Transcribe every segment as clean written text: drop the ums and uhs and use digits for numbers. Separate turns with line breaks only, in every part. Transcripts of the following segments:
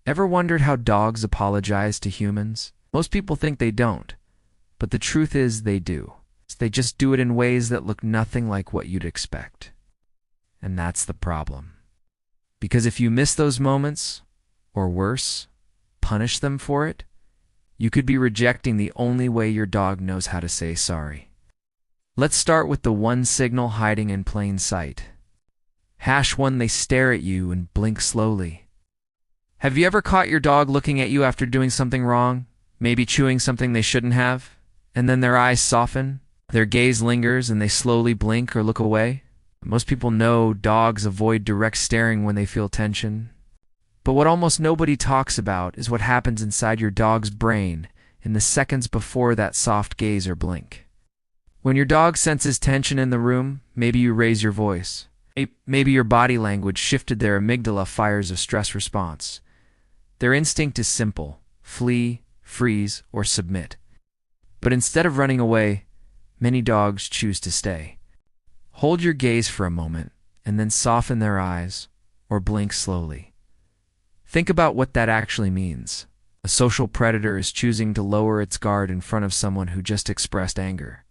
Ever wondered how dogs apologize to humans? Most people think they don't, but the truth is they do. They just do it in ways that look nothing like what you'd expect. And that's the problem. Because if you miss those moments, or worse, punish them for it, you could be rejecting the only way your dog knows how to say sorry. Let's start with the one signal hiding in plain sight. #1, they stare at you and blink slowly. Have you ever caught your dog looking at you after doing something wrong, maybe chewing something they shouldn't have, and then their eyes soften, their gaze lingers, and they slowly blink or look away? Most people know dogs avoid direct staring when they feel tension. But what almost nobody talks about is what happens inside your dog's brain in the seconds before that soft gaze or blink. When your dog senses tension in the room, maybe you raise your voice. Maybe your body language shifted, their amygdala fires a stress response. Their instinct is simple: flee, freeze, or submit. But instead of running away, many dogs choose to stay. Hold your gaze for a moment and then soften their eyes or blink slowly. Think about what that actually means. A social predator is choosing to lower its guard in front of someone who just expressed anger.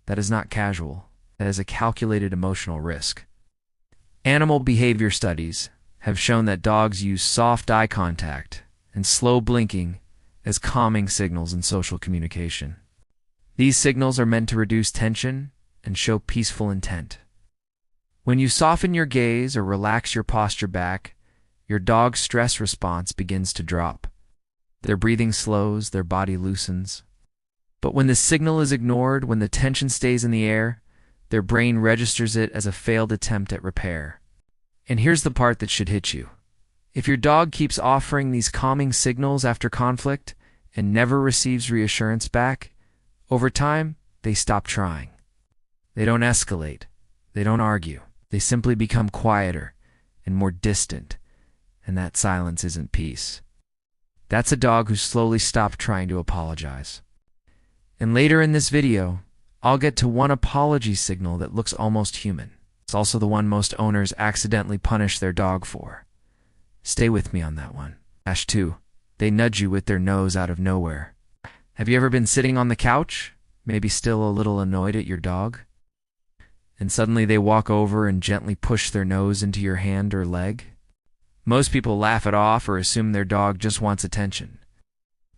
That is not casual. That is a calculated emotional risk. Animal behavior studies have shown that dogs use soft eye contact and slow blinking as calming signals in social communication. These signals are meant to reduce tension and show peaceful intent. When you soften your gaze or relax your posture back, your dog's stress response begins to drop. Their breathing slows, their body loosens. But when the signal is ignored, when the tension stays in the air, their brain registers it as a failed attempt at repair. And here's the part that should hit you. If your dog keeps offering these calming signals after conflict and never receives reassurance back, over time, they stop trying. They don't escalate. They don't argue. They simply become quieter and more distant, and that silence isn't peace. That's a dog who's slowly stopped trying to apologize. And later in this video, I'll get to one apology signal that looks almost human. It's also the one most owners accidentally punish their dog for. Stay with me on that one. #2, they nudge you with their nose out of nowhere. Have you ever been sitting on the couch, maybe still a little annoyed at your dog, and suddenly they walk over and gently push their nose into your hand or leg? Most people laugh it off or assume their dog just wants attention.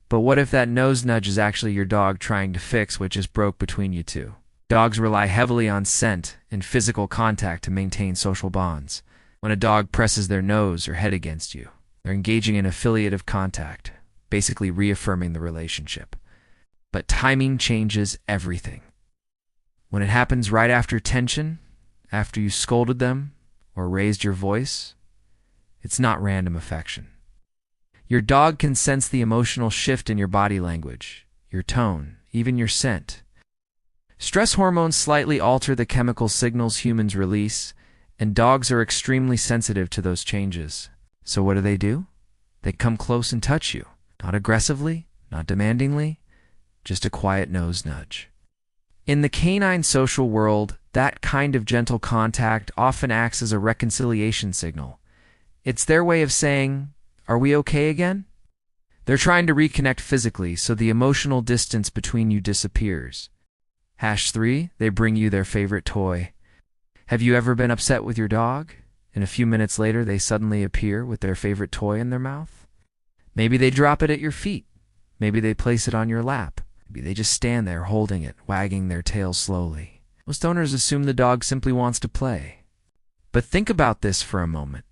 But what if that nose nudge is actually your dog trying to fix what just broke between you two? Dogs rely heavily on scent and physical contact to maintain social bonds. When a dog presses their nose or head against you, they're engaging in affiliative contact, basically reaffirming the relationship. But timing changes everything. When it happens right after tension, after you scolded them or raised your voice, it's not random affection. Your dog can sense the emotional shift in your body language, your tone, even your scent. Stress hormones slightly alter the chemical signals humans release, and dogs are extremely sensitive to those changes. So what do? They come close and touch you, not aggressively, not demandingly, just a quiet nose nudge. In the canine social world, that kind of gentle contact often acts as a reconciliation signal. It's their way of saying, "Are we okay again?" They're trying to reconnect physically, so the emotional distance between you disappears. #3, they bring you their favorite toy. Have you ever been upset with your dog, and a few minutes later they suddenly appear with their favorite toy in their mouth? Maybe they drop it at your feet. Maybe they place it on your lap. Maybe they just stand there holding it, wagging their tail slowly. Most owners assume the dog simply wants to play. But think about this for a moment.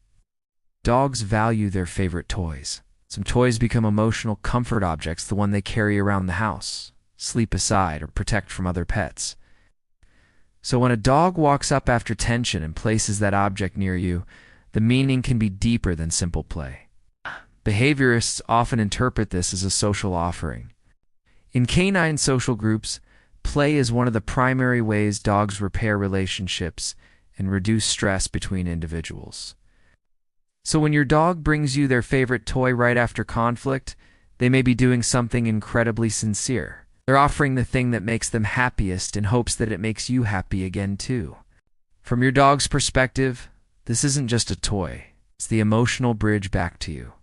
Dogs value their favorite toys. Some toys become emotional comfort objects, the one they carry around the house, sleep aside, or protect from other pets. So when a dog walks up after tension and places that object near you, the meaning can be deeper than simple play. Behaviorists often interpret this as a social offering. In canine social groups, play is one of the primary ways dogs repair relationships and reduce stress between individuals. So when your dog brings you their favorite toy right after conflict, they may be doing something incredibly sincere. They're offering the thing that makes them happiest in hopes that it makes you happy again too. From your dog's perspective, this isn't just a toy. It's the emotional bridge back to you.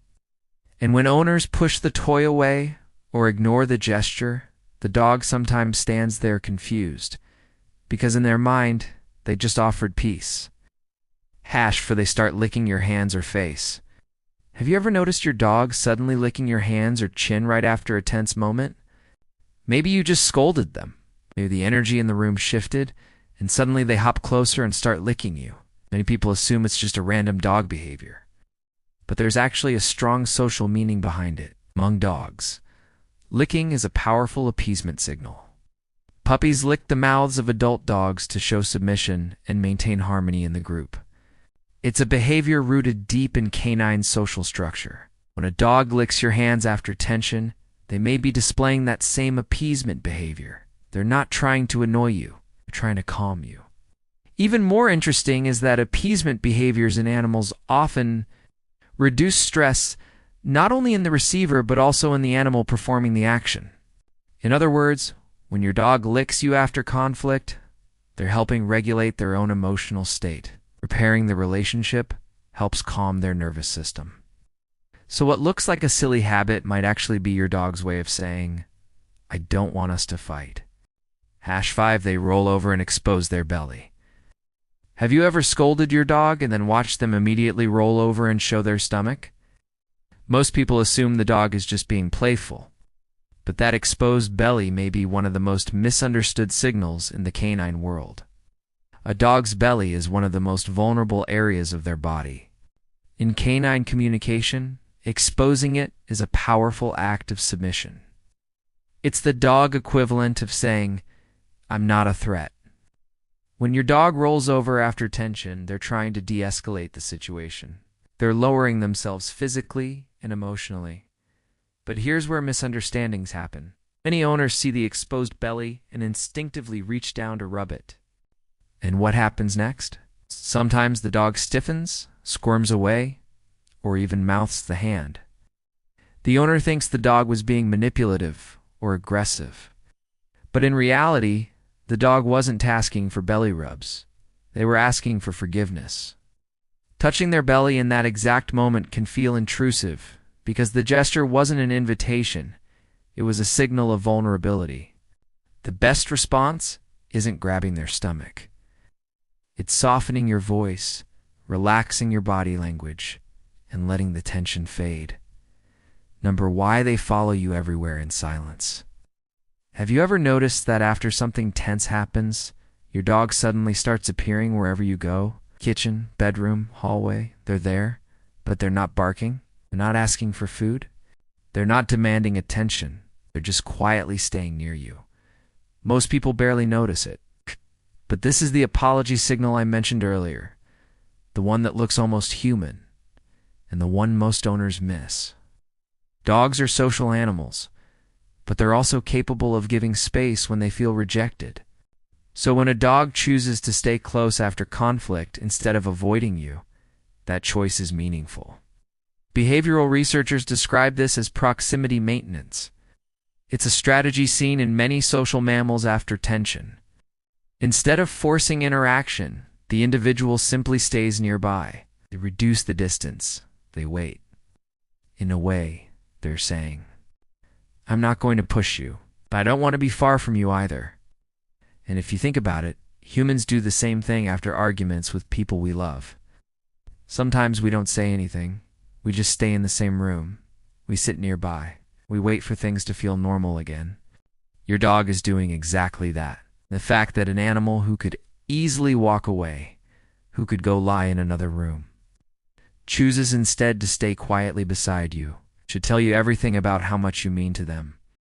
And when owners push the toy away or ignore the gesture, the dog sometimes stands there confused, because in their mind, they just offered peace. For they start licking your hands or face. Have you ever noticed your dog suddenly licking your hands or chin right after a tense moment? Maybe you just scolded them. Maybe the energy in the room shifted, and suddenly they hop closer and start licking you. Many people assume it's just a random dog behavior. But there's actually a strong social meaning behind it. Among dogs, licking is a powerful appeasement signal. Puppies lick the mouths of adult dogs to show submission and maintain harmony in the group. It's a behavior rooted deep in canine social structure. When a dog licks your hands after tension, they may be displaying that same appeasement behavior. They're not trying to annoy you, they're trying to calm you. Even more interesting is that appeasement behaviors in animals often reduce stress not only in the receiver but also in the animal performing the action. In other words, when your dog licks you after conflict, they're helping regulate their own emotional state. Repairing the relationship helps calm their nervous system. So what looks like a silly habit might actually be your dog's way of saying, I don't want us to fight. #5, they roll over and expose their belly. Have you ever scolded your dog and then watched them immediately roll over and show their stomach? Most people assume the dog is just being playful, but that exposed belly may be one of the most misunderstood signals in the canine world. A dog's belly is one of the most vulnerable areas of their body. In canine communication, exposing it is a powerful act of submission. It's the dog equivalent of saying, I'm not a threat. When your dog rolls over after tension, they're trying to de-escalate the situation. They're lowering themselves physically and emotionally. But here's where misunderstandings happen. Many owners see the exposed belly and instinctively reach down to rub it. And what happens next? Sometimes the dog stiffens, squirms away, or even mouths the hand. The owner thinks the dog was being manipulative or aggressive. But in reality, the dog wasn't asking for belly rubs. They were asking for forgiveness. Touching their belly in that exact moment can feel intrusive because the gesture wasn't an invitation. It was a signal of vulnerability. The best response isn't grabbing their stomach. It's softening your voice, relaxing your body language, and letting the tension fade. Why they follow you everywhere in silence. Have you ever noticed that after something tense happens, your dog suddenly starts appearing wherever you go? Kitchen, bedroom, hallway, they're there, but they're not barking. They're not asking for food. They're not demanding attention. They're just quietly staying near you. Most people barely notice it. But this is the apology signal I mentioned earlier, the one that looks almost human, and the one most owners miss. Dogs are social animals, but they're also capable of giving space when they feel rejected. So when a dog chooses to stay close after conflict instead of avoiding you, that choice is meaningful. Behavioral researchers describe this as proximity maintenance. It's a strategy seen in many social mammals after tension. Instead of forcing interaction, the individual simply stays nearby. They reduce the distance. They wait. In a way, they're saying, I'm not going to push you, but I don't want to be far from you either. And if you think about it, humans do the same thing after arguments with people we love. Sometimes we don't say anything. We just stay in the same room. We sit nearby. We wait for things to feel normal again. Your dog is doing exactly that. The fact that an animal who could easily walk away, who could go lie in another room, chooses instead to stay quietly beside you, should tell you everything about how much you mean to them.